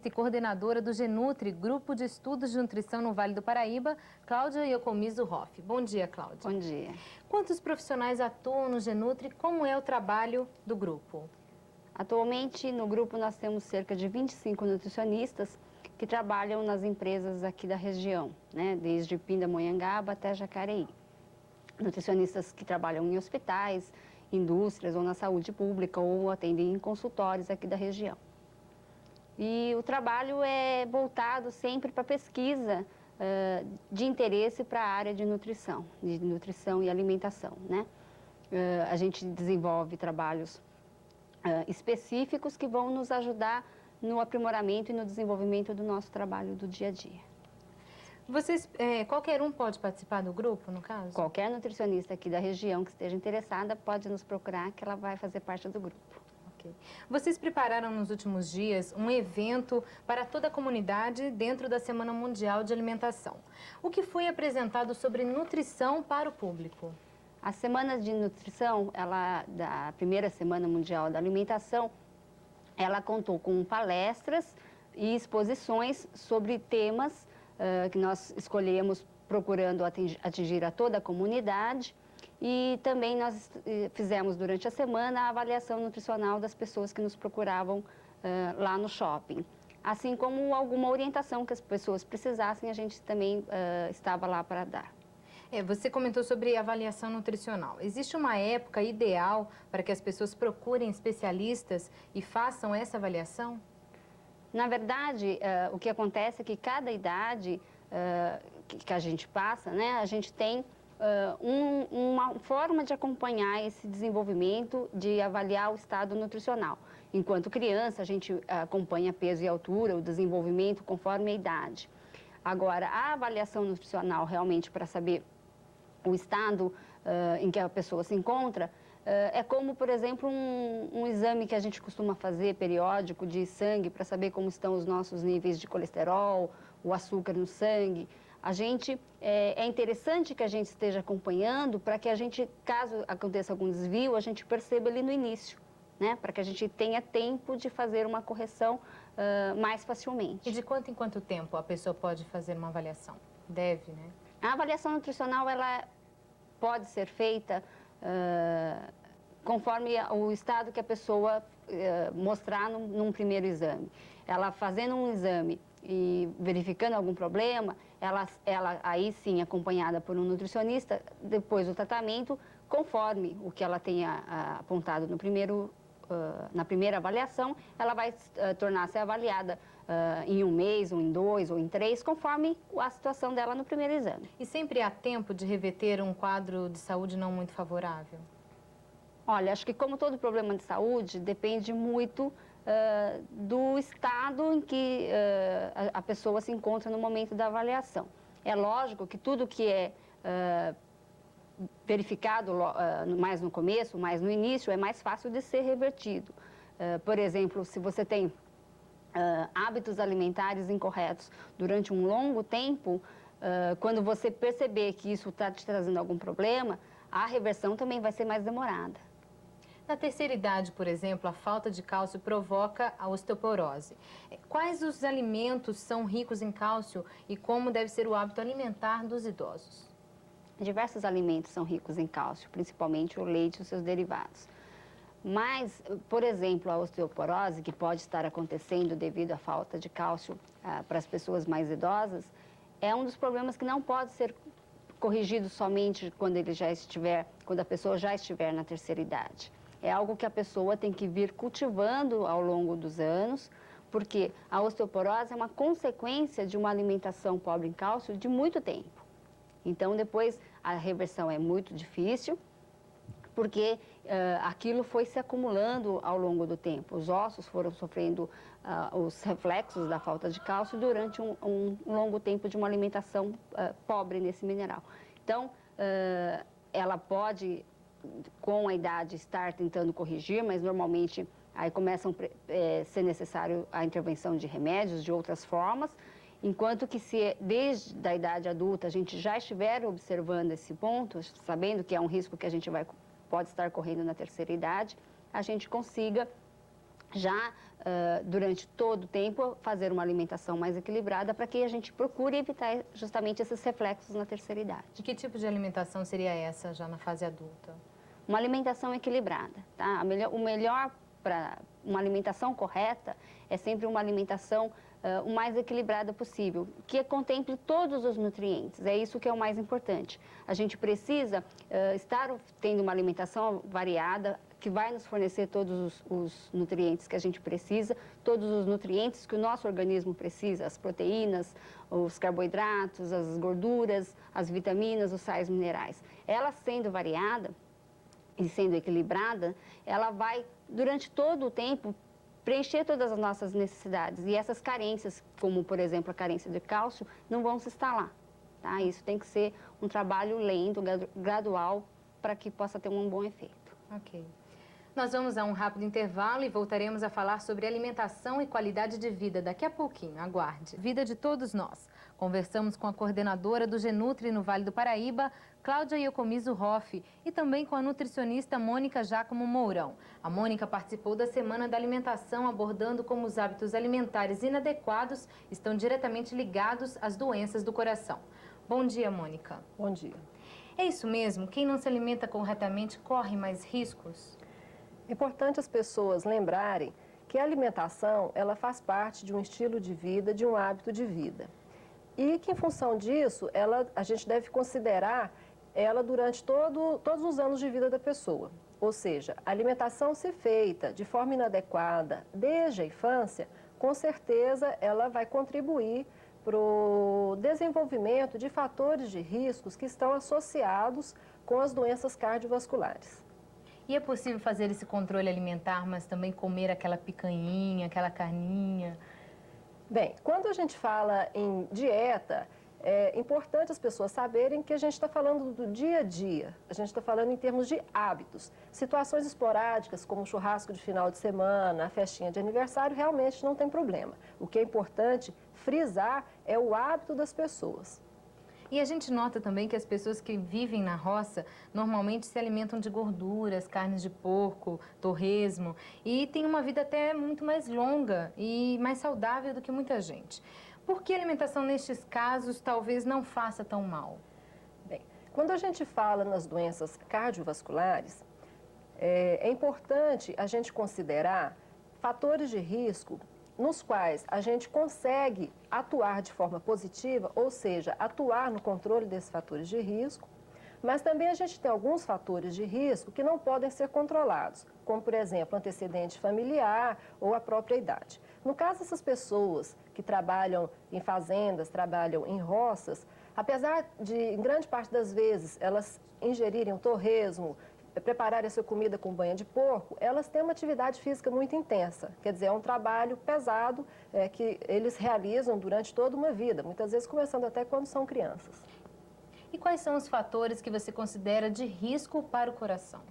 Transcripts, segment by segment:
E coordenadora do Genutri, Grupo de Estudos de Nutrição no Vale do Paraíba, Cláudia Iocomiso Hoff. Bom dia, Cláudia. Bom dia. Quantos profissionais atuam no Genutri? Como é o trabalho do grupo? Atualmente, no grupo, nós temos cerca de 25 nutricionistas que trabalham nas empresas aqui da região, né? Desde Pindamonhangaba até Jacareí. Nutricionistas que trabalham em hospitais, indústrias ou na saúde pública ou atendem em consultórios aqui da região. E o trabalho é voltado sempre para pesquisa de interesse para a área de nutrição e alimentação, né? A gente desenvolve trabalhos específicos que vão nos ajudar no aprimoramento e no desenvolvimento do nosso trabalho do dia a dia. Qualquer um pode participar do grupo, no caso? Qualquer nutricionista aqui da região que esteja interessada pode nos procurar, que ela vai fazer parte do grupo. Okay. Vocês prepararam nos últimos dias um evento para toda a comunidade dentro da Semana Mundial de Alimentação. O que foi apresentado sobre nutrição para o público? A Semana de Nutrição, da primeira Semana Mundial da Alimentação, ela contou com palestras e exposições sobre temas que nós escolhemos procurando atingir a toda a comunidade. E também nós fizemos durante a semana a avaliação nutricional das pessoas que nos procuravam lá no shopping. Assim como alguma orientação que as pessoas precisassem, a gente também estava lá para dar. Você comentou sobre avaliação nutricional. Existe uma época ideal para que as pessoas procurem especialistas e façam essa avaliação? Na verdade, o que acontece é que cada idade que a gente passa, né, a gente tem uma forma de acompanhar esse desenvolvimento, de avaliar o estado nutricional. Enquanto criança, a gente acompanha peso e altura, o desenvolvimento conforme a idade. Agora, a avaliação nutricional realmente para saber o estado em que a pessoa se encontra, é como, por exemplo, um exame que a gente costuma fazer periódico de sangue para saber como estão os nossos níveis de colesterol, o açúcar no sangue. É interessante que a gente esteja acompanhando para que a gente, caso aconteça algum desvio, a gente perceba ali no início, né? Para que a gente tenha tempo de fazer uma correção mais facilmente. E de quanto em quanto tempo a pessoa pode fazer uma avaliação? Deve, né? A avaliação nutricional, ela pode ser feita conforme o estado que a pessoa mostrar num primeiro exame. Ela fazendo um exame e verificando algum problema, ela aí sim, acompanhada por um nutricionista, depois do tratamento, conforme o que ela tenha apontado na primeira avaliação, ela vai tornar-se avaliada em 1 mês, ou em 2, ou em 3, conforme a situação dela no primeiro exame. E sempre há tempo de reverter um quadro de saúde não muito favorável? Olha, acho que como todo problema de saúde, depende muito do estado em que a pessoa se encontra no momento da avaliação. É lógico que tudo que é verificado mais no começo, mais no início, é mais fácil de ser revertido. Por exemplo, se você tem hábitos alimentares incorretos durante um longo tempo, quando você perceber que isso está te trazendo algum problema, a reversão também vai ser mais demorada. Na terceira idade, por exemplo, a falta de cálcio provoca a osteoporose. Quais os alimentos são ricos em cálcio e como deve ser o hábito alimentar dos idosos? Diversos alimentos são ricos em cálcio, principalmente o leite e os seus derivados. Mas, por exemplo, a osteoporose, que pode estar acontecendo devido à falta de cálcio para as pessoas mais idosas, é um dos problemas que não pode ser corrigido somente quando a pessoa já estiver na terceira idade. É algo que a pessoa tem que vir cultivando ao longo dos anos, porque a osteoporose é uma consequência de uma alimentação pobre em cálcio de muito tempo. Então, depois, a reversão é muito difícil, porque aquilo foi se acumulando ao longo do tempo. Os ossos foram sofrendo os reflexos da falta de cálcio durante um longo tempo de uma alimentação pobre nesse mineral. Então, ela pode, com a idade, estar tentando corrigir, mas normalmente aí começam a ser necessário a intervenção de remédios, de outras formas, enquanto que se desde a idade adulta a gente já estiver observando esse ponto, sabendo que é um risco que a gente pode estar correndo na terceira idade, a gente consiga já durante todo o tempo fazer uma alimentação mais equilibrada para que a gente procure evitar justamente esses reflexos na terceira idade. E que tipo de alimentação seria essa já na fase adulta? Uma alimentação equilibrada, tá? O melhor para uma alimentação correta é sempre uma alimentação o mais equilibrada possível, que contemple todos os nutrientes, é isso que é o mais importante. A gente precisa estar tendo uma alimentação variada, que vai nos fornecer todos os nutrientes que a gente precisa, todos os nutrientes que o nosso organismo precisa, as proteínas, os carboidratos, as gorduras, as vitaminas, os sais minerais. Ela sendo variada e sendo equilibrada, ela vai, durante todo o tempo, preencher todas as nossas necessidades. E essas carências, como, por exemplo, a carência de cálcio, não vão se instalar. Tá? Isso tem que ser um trabalho lento, gradual, para que possa ter um bom efeito. Ok. Nós vamos a um rápido intervalo e voltaremos a falar sobre alimentação e qualidade de vida daqui a pouquinho. Aguarde. Vida de todos nós. Conversamos com a coordenadora do Genutri no Vale do Paraíba, Cláudia Iocomiso Hoff, e também com a nutricionista Mônica Giacomo Mourão. A Mônica participou da Semana da Alimentação, abordando como os hábitos alimentares inadequados estão diretamente ligados às doenças do coração. Bom dia, Mônica. Bom dia. É isso mesmo? Quem não se alimenta corretamente corre mais riscos? É importante as pessoas lembrarem que a alimentação, ela faz parte de um estilo de vida, de um hábito de vida. E que, em função disso, a gente deve considerar ela durante todos os anos de vida da pessoa. Ou seja, a alimentação se feita de forma inadequada desde a infância, com certeza ela vai contribuir para o desenvolvimento de fatores de riscos que estão associados com as doenças cardiovasculares. E é possível fazer esse controle alimentar, mas também comer aquela picanhinha, aquela carninha? Bem, quando a gente fala em dieta, é importante as pessoas saberem que a gente está falando do dia a dia, a gente está falando em termos de hábitos. Situações esporádicas, como o churrasco de final de semana, a festinha de aniversário, realmente não tem problema. O que é importante frisar é o hábito das pessoas. E a gente nota também que as pessoas que vivem na roça normalmente se alimentam de gorduras, carnes de porco, torresmo, e tem uma vida até muito mais longa e mais saudável do que muita gente. Por que a alimentação nestes casos talvez não faça tão mal? Bem, quando a gente fala nas doenças cardiovasculares, é importante a gente considerar fatores de risco nos quais a gente consegue atuar de forma positiva, ou seja, atuar no controle desses fatores de risco, mas também a gente tem alguns fatores de risco que não podem ser controlados, como, por exemplo, antecedente familiar ou a própria idade. No caso dessas pessoas que trabalham em fazendas, trabalham em roças, apesar de, em grande parte das vezes, elas ingerirem o torresmo, preparar a sua comida com banha de porco, elas têm uma atividade física muito intensa. Quer dizer, é um trabalho pesado que eles realizam durante toda uma vida, muitas vezes começando até quando são crianças. E quais são os fatores que você considera de risco para o coração?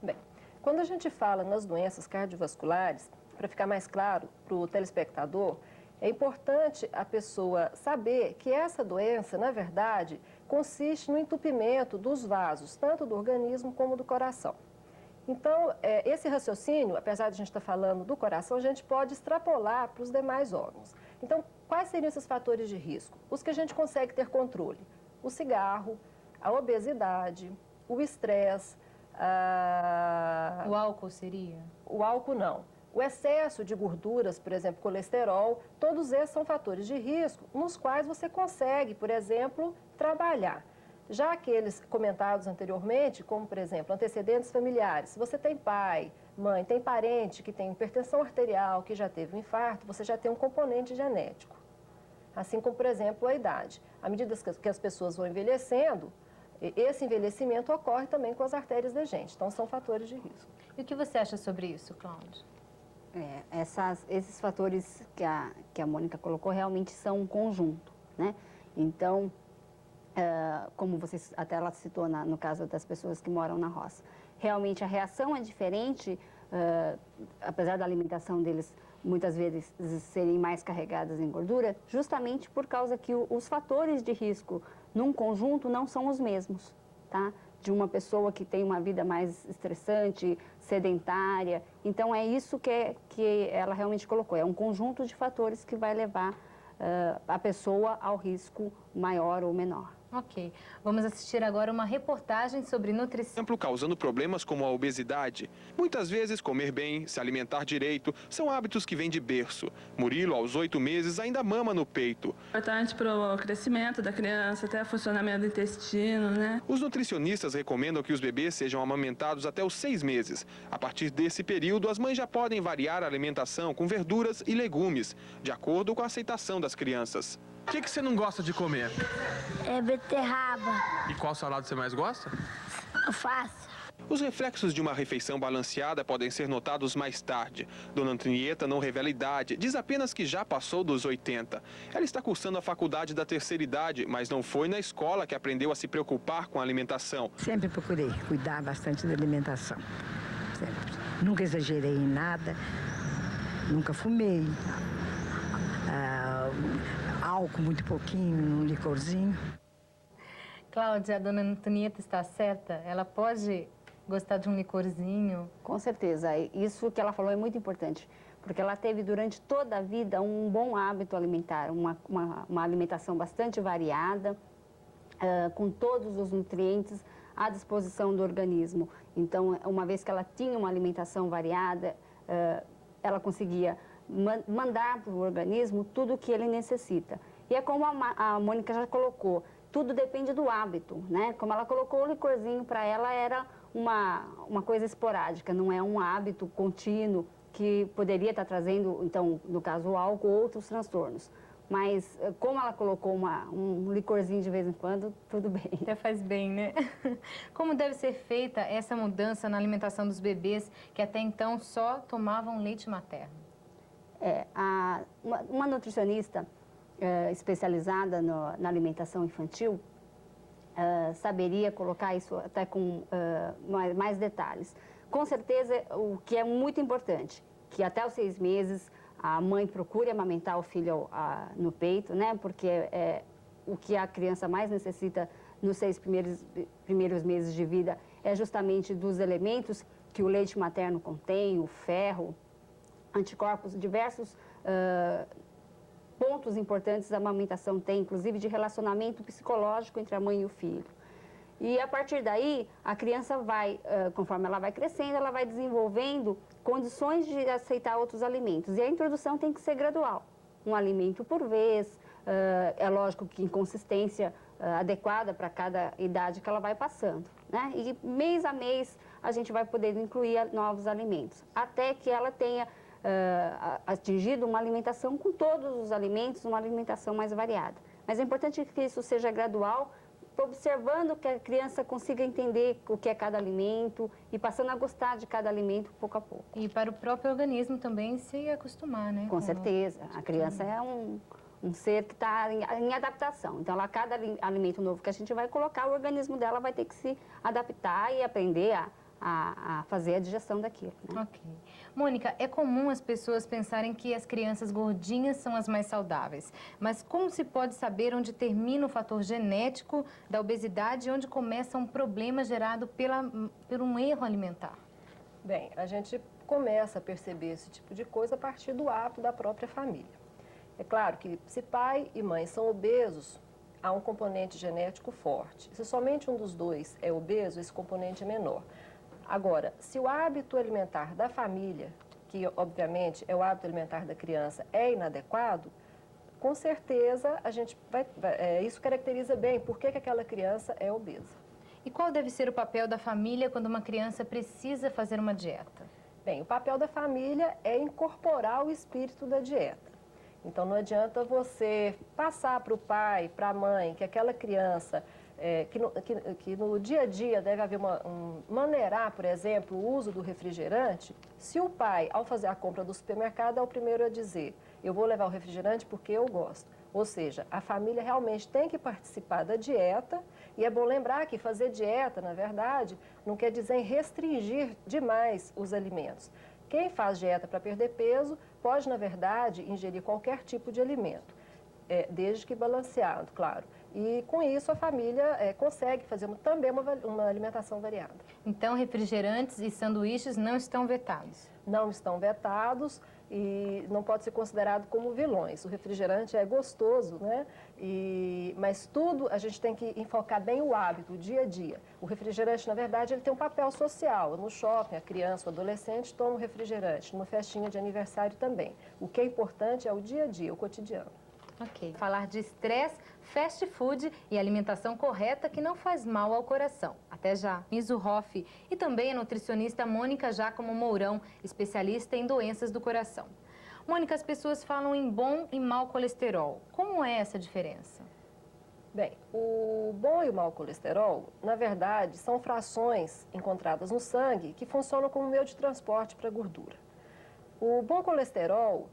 Bem, quando a gente fala nas doenças cardiovasculares, para ficar mais claro para o telespectador, é importante a pessoa saber que essa doença, na verdade, consiste no entupimento dos vasos, tanto do organismo como do coração. Então, esse raciocínio, apesar de a gente estar falando do coração, a gente pode extrapolar para os demais órgãos. Então, quais seriam esses fatores de risco? Os que a gente consegue ter controle: o cigarro, a obesidade, o estresse. O álcool seria? O álcool não. O excesso de gorduras, por exemplo, colesterol, todos esses são fatores de risco nos quais você consegue, por exemplo, trabalhar. Já aqueles comentados anteriormente, como, por exemplo, antecedentes familiares, se você tem pai, mãe, tem parente que tem hipertensão arterial, que já teve um infarto, você já tem um componente genético. Assim como, por exemplo, a idade. À medida que as pessoas vão envelhecendo, esse envelhecimento ocorre também com as artérias da gente. Então, são fatores de risco. E o que você acha sobre isso, Cláudia? Esses fatores que a Mônica colocou realmente são um conjunto, né? Então, como até ela citou no caso das pessoas que moram na roça, realmente a reação é diferente, apesar da alimentação deles muitas vezes serem mais carregadas em gordura, justamente por causa que os fatores de risco num conjunto não são os mesmos, tá? de uma pessoa que tem uma vida mais estressante, sedentária. Então, é isso que ela realmente colocou. É um conjunto de fatores que vai levar a pessoa ao risco maior ou menor. Ok. Vamos assistir agora uma reportagem sobre nutrição. Exemplo, causando problemas como a obesidade. Muitas vezes, comer bem, se alimentar direito, são hábitos que vêm de berço. Murilo, aos 8 meses, ainda mama no peito. Importante para o crescimento da criança, até o funcionamento do intestino, né? Os nutricionistas recomendam que os bebês sejam amamentados até os 6 meses. A partir desse período, as mães já podem variar a alimentação com verduras e legumes, de acordo com a aceitação das crianças. O que você não gosta de comer? É beterraba, E qual salada você mais gosta? alface. Os reflexos de uma refeição balanceada podem ser notados mais tarde. Dona Antonieta não revela idade, diz apenas que já passou dos 80. Ela está cursando a faculdade da terceira idade, mas não foi na escola que aprendeu a se preocupar com a alimentação. Sempre procurei cuidar bastante da alimentação. Sempre. Nunca exagerei em nada, nunca fumei. Álcool muito pouquinho, um licorzinho. Cláudia, a dona Antonieta está certa? Ela pode gostar de um licorzinho? Com certeza. Isso que ela falou é muito importante, porque ela teve durante toda a vida um bom hábito alimentar, uma alimentação bastante variada, com todos os nutrientes à disposição do organismo. Então, uma vez que ela tinha uma alimentação variada, ela conseguia mandar para o organismo tudo o que ele necessita. E é como a Mônica já colocou, tudo depende do hábito, né? Como ela colocou, o licorzinho para ela era uma coisa esporádica, não é um hábito contínuo que poderia estar trazendo, então, no caso o álcool, outros transtornos. Mas como ela colocou um licorzinho de vez em quando, tudo bem. Até faz bem, né? Como deve ser feita essa mudança na alimentação dos bebês que até então só tomavam leite materno? Uma nutricionista especializada na alimentação infantil saberia colocar isso até com mais detalhes. Com certeza, o que é muito importante, que até os 6 meses a mãe procure amamentar o filho no peito, né? Porque é o que a criança mais necessita nos 6 primeiros meses de vida é justamente dos elementos que o leite materno contém, o ferro, anticorpos, diversos pontos importantes a amamentação tem, inclusive de relacionamento psicológico entre a mãe e o filho. E a partir daí, a criança vai, conforme ela vai crescendo, ela vai desenvolvendo condições de aceitar outros alimentos. E a introdução tem que ser gradual, um alimento por vez, é lógico que em consistência adequada para cada idade que ela vai passando, né? E mês a mês a gente vai poder incluir novos alimentos, até que ela tenha atingido uma alimentação com todos os alimentos, uma alimentação mais variada. Mas é importante que isso seja gradual, observando que a criança consiga entender o que é cada alimento e passando a gostar de cada alimento pouco a pouco. E para o próprio organismo também se acostumar, né? Com certeza. A criança é um ser que está em adaptação. Então, cada alimento novo que a gente vai colocar, o organismo dela vai ter que se adaptar e aprender a fazer a digestão daquilo, né? Ok. Mônica, é comum as pessoas pensarem que as crianças gordinhas são as mais saudáveis. Mas como se pode saber onde termina o fator genético da obesidade e onde começa um problema gerado por um erro alimentar? Bem, a gente começa a perceber esse tipo de coisa a partir do hábito da própria família. É claro que se pai e mãe são obesos, há um componente genético forte. Se somente um dos dois é obeso, esse componente é menor. Agora, se o hábito alimentar da família, que obviamente é o hábito alimentar da criança, é inadequado, com certeza isso caracteriza bem por que aquela criança é obesa. E qual deve ser o papel da família quando uma criança precisa fazer uma dieta? Bem, o papel da família é incorporar o espírito da dieta. Então, não adianta você passar para o pai, para a mãe, que aquela criança... que no dia a dia deve haver maneirar, por exemplo, o uso do refrigerante, se o pai, ao fazer a compra do supermercado, é o primeiro a dizer, eu vou levar o refrigerante porque eu gosto. Ou seja, a família realmente tem que participar da dieta, e é bom lembrar que fazer dieta, na verdade, não quer dizer restringir demais os alimentos. Quem faz dieta para perder peso pode, na verdade, ingerir qualquer tipo de alimento. desde que balanceado, claro. E com isso a família consegue fazer também uma alimentação variada. Então, refrigerantes e sanduíches não estão vetados? Não estão vetados e não pode ser considerado como vilões. O refrigerante é gostoso, né? Mas tudo a gente tem que enfocar bem o hábito, o dia a dia. O refrigerante, na verdade, ele tem um papel social. No shopping, a criança, o adolescente toma um refrigerante, numa festinha de aniversário também. O que é importante é o dia a dia, o cotidiano. Ok. Falar de estresse, fast food e alimentação correta que não faz mal ao coração. Até já. Miso Hoff e também a nutricionista Mônica Giacomo Mourão, especialista em doenças do coração. Mônica, as pessoas falam em bom e mau colesterol. Como é essa diferença? Bem, o bom e o mau colesterol, na verdade, são frações encontradas no sangue que funcionam como meio de transporte para a gordura. O bom colesterol,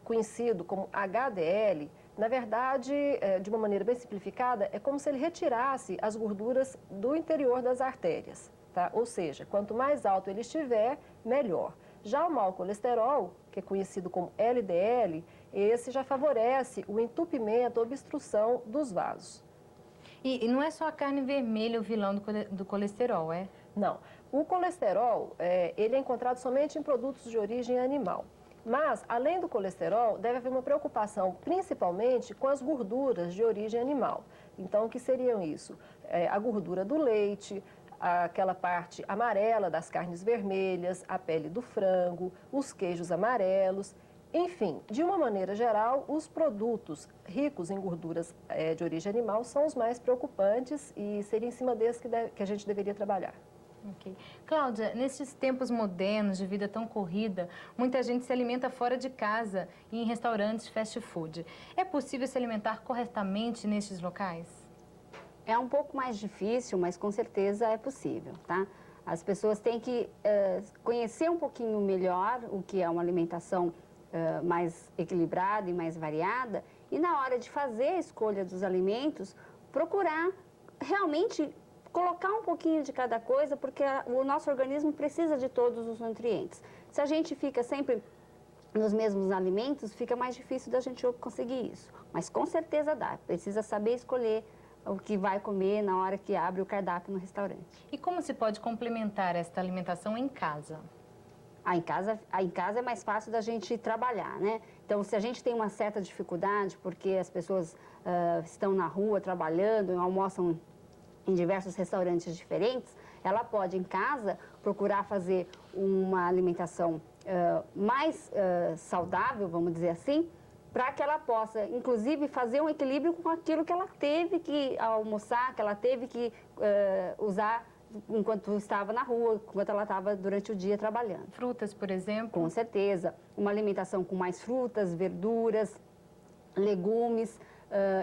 conhecido como HDL, na verdade, de uma maneira bem simplificada, é como se ele retirasse as gorduras do interior das artérias, tá? Ou seja, quanto mais alto ele estiver, melhor. Já o mau colesterol, que é conhecido como LDL, esse já favorece o entupimento, a obstrução dos vasos. E não é só a carne vermelha o vilão do colesterol, é? Não. O colesterol, ele é encontrado somente em produtos de origem animal. Mas, além do colesterol, deve haver uma preocupação, principalmente com as gorduras de origem animal. Então, o que seriam isso? A gordura do leite, aquela parte amarela das carnes vermelhas, a pele do frango, os queijos amarelos. Enfim, de uma maneira geral, os produtos ricos em gorduras de origem animal são os mais preocupantes e seria em cima desses que a gente deveria trabalhar. Okay. Cláudia, nesses tempos modernos de vida tão corrida, muita gente se alimenta fora de casa e em restaurantes fast food. É possível se alimentar corretamente nestes locais? É um pouco mais difícil, mas com certeza é possível, tá? As pessoas têm que conhecer um pouquinho melhor o que é uma alimentação mais equilibrada e mais variada e na hora de fazer a escolha dos alimentos, procurar realmente colocar um pouquinho de cada coisa, porque o nosso organismo precisa de todos os nutrientes. Se a gente fica sempre nos mesmos alimentos, fica mais difícil da gente conseguir isso. Mas com certeza dá, precisa saber escolher o que vai comer na hora que abre o cardápio no restaurante. E como se pode complementar esta alimentação em casa? Em casa é mais fácil da gente trabalhar, né? Então, se a gente tem uma certa dificuldade, porque as pessoas estão na rua trabalhando, almoçam em diversos restaurantes diferentes, ela pode, em casa, procurar fazer uma alimentação mais saudável, vamos dizer assim, para que ela possa, inclusive, fazer um equilíbrio com aquilo que ela teve que almoçar, que ela teve que usar enquanto estava na rua, enquanto ela estava durante o dia trabalhando. Frutas, por exemplo? Com certeza. Uma alimentação com mais frutas, verduras, legumes.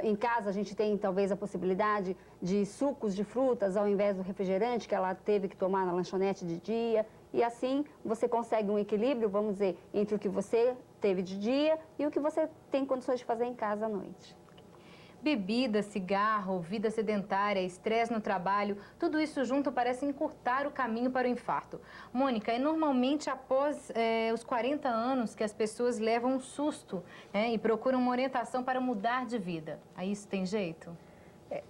Em casa a gente tem talvez a possibilidade de sucos de frutas ao invés do refrigerante que ela teve que tomar na lanchonete de dia. E assim você consegue um equilíbrio, vamos dizer, entre o que você teve de dia e o que você tem condições de fazer em casa à noite. Bebida, cigarro, vida sedentária, estresse no trabalho, tudo isso junto parece encurtar o caminho para o infarto. Mônica, é normalmente após os 40 anos que as pessoas levam um susto, e procuram uma orientação para mudar de vida. Aí isso tem jeito?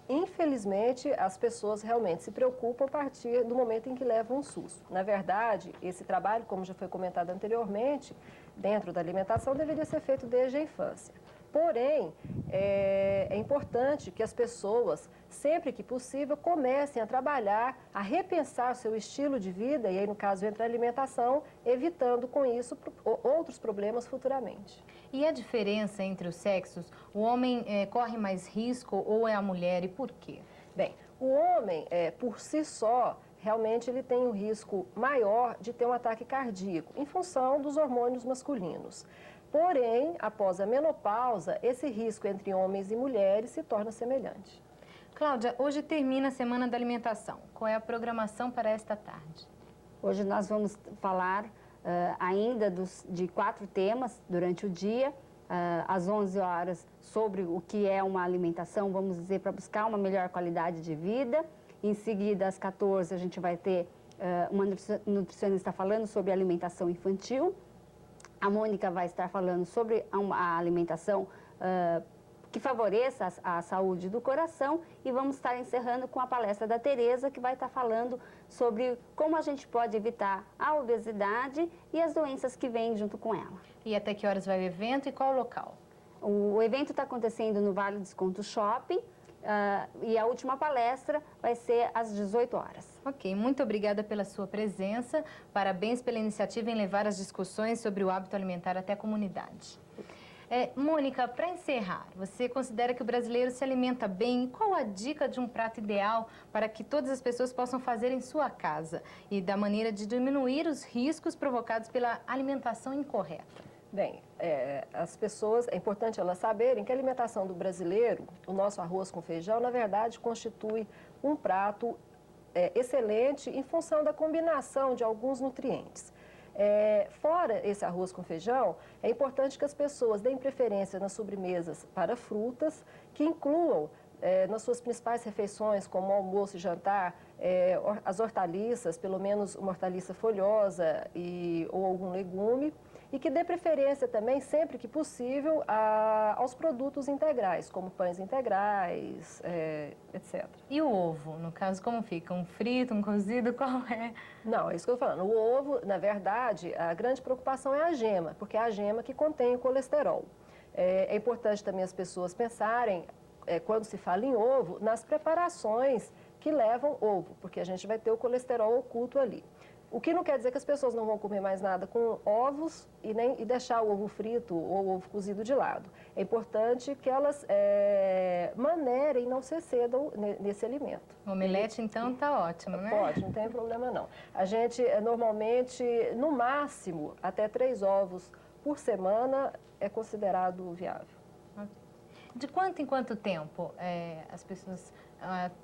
Infelizmente, as pessoas realmente se preocupam a partir do momento em que levam um susto. Na verdade, esse trabalho, como já foi comentado anteriormente, dentro da alimentação, deveria ser feito desde a infância. Porém, é importante que as pessoas, sempre que possível, comecem a trabalhar, a repensar o seu estilo de vida, e aí, no caso, entra a alimentação, evitando com isso outros problemas futuramente. E a diferença entre os sexos? O homem corre mais risco ou é a mulher e por quê? Bem, o homem, por si só, realmente ele tem um risco maior de ter um ataque cardíaco, em função dos hormônios masculinos. Porém, após a menopausa, esse risco entre homens e mulheres se torna semelhante. Cláudia, hoje termina a Semana da Alimentação. Qual é a programação para esta tarde? Hoje nós vamos falar ainda de 4 temas durante o dia. Às 11 horas, sobre o que é uma alimentação, vamos dizer, para buscar uma melhor qualidade de vida. Em seguida, às 14, a gente vai ter uma nutricionista falando sobre alimentação infantil. A Mônica vai estar falando sobre a alimentação que favoreça a saúde do coração, e vamos estar encerrando com a palestra da Tereza, que vai estar falando sobre como a gente pode evitar a obesidade e as doenças que vêm junto com ela. E até que horas vai o evento e qual o local? O evento está acontecendo no Vale Desconto Shopping, e a última palestra vai ser às 18 horas. Ok, muito obrigada pela sua presença. Parabéns pela iniciativa em levar as discussões sobre o hábito alimentar até a comunidade. Mônica, para encerrar, você considera que o brasileiro se alimenta bem? Qual a dica de um prato ideal para que todas as pessoas possam fazer em sua casa e da maneira de diminuir os riscos provocados pela alimentação incorreta? Bem, as pessoas, é importante elas saberem que a alimentação do brasileiro, o nosso arroz com feijão, na verdade, constitui um prato excelente em função da combinação de alguns nutrientes. Fora esse arroz com feijão, é importante que as pessoas deem preferência nas sobremesas para frutas, que incluam nas suas principais refeições, como almoço e jantar, as hortaliças, pelo menos uma hortaliça folhosa ou algum legume, e que dê preferência também, sempre que possível, aos produtos integrais, como pães integrais, etc. E o ovo, no caso, como fica? Um frito, um cozido, qual é? Não, é isso que eu estou falando. O ovo, na verdade, a grande preocupação é a gema, porque é a gema que contém o colesterol. É importante também as pessoas pensarem, quando se fala em ovo, nas preparações que levam ovo, porque a gente vai ter o colesterol oculto ali. O que não quer dizer que as pessoas não vão comer mais nada com ovos e deixar o ovo frito ou o ovo cozido de lado. É importante que elas manerem, não se excedam nesse alimento. O omelete, então, está ótimo, né? Pode, não tem problema não. A gente, normalmente, no máximo, até 3 ovos por semana é considerado viável. De quanto em quanto tempo as pessoas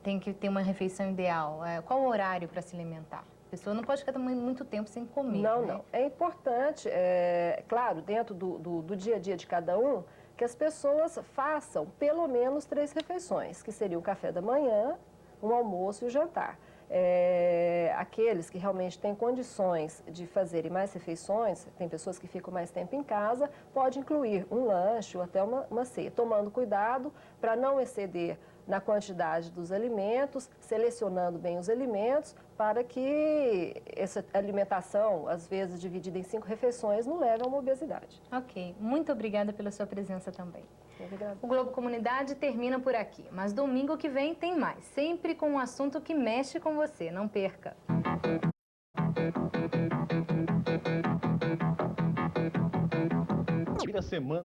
têm que ter uma refeição ideal? Qual o horário para se alimentar? A pessoa não pode ficar muito tempo sem comer. Não, né? não. É importante, claro, dentro do dia a dia de cada um, que as pessoas façam pelo menos 3 refeições, que seria o café da manhã, um almoço e o jantar. Aqueles que realmente têm condições de fazerem mais refeições, tem pessoas que ficam mais tempo em casa, pode incluir um lanche ou até uma ceia, tomando cuidado para não exceder na quantidade dos alimentos, selecionando bem os alimentos, para que essa alimentação, às vezes dividida em 5 refeições, não leve a uma obesidade. Ok, muito obrigada pela sua presença também. Obrigada. O Globo Comunidade termina por aqui, mas domingo que vem tem mais, sempre com um assunto que mexe com você, não perca. Semana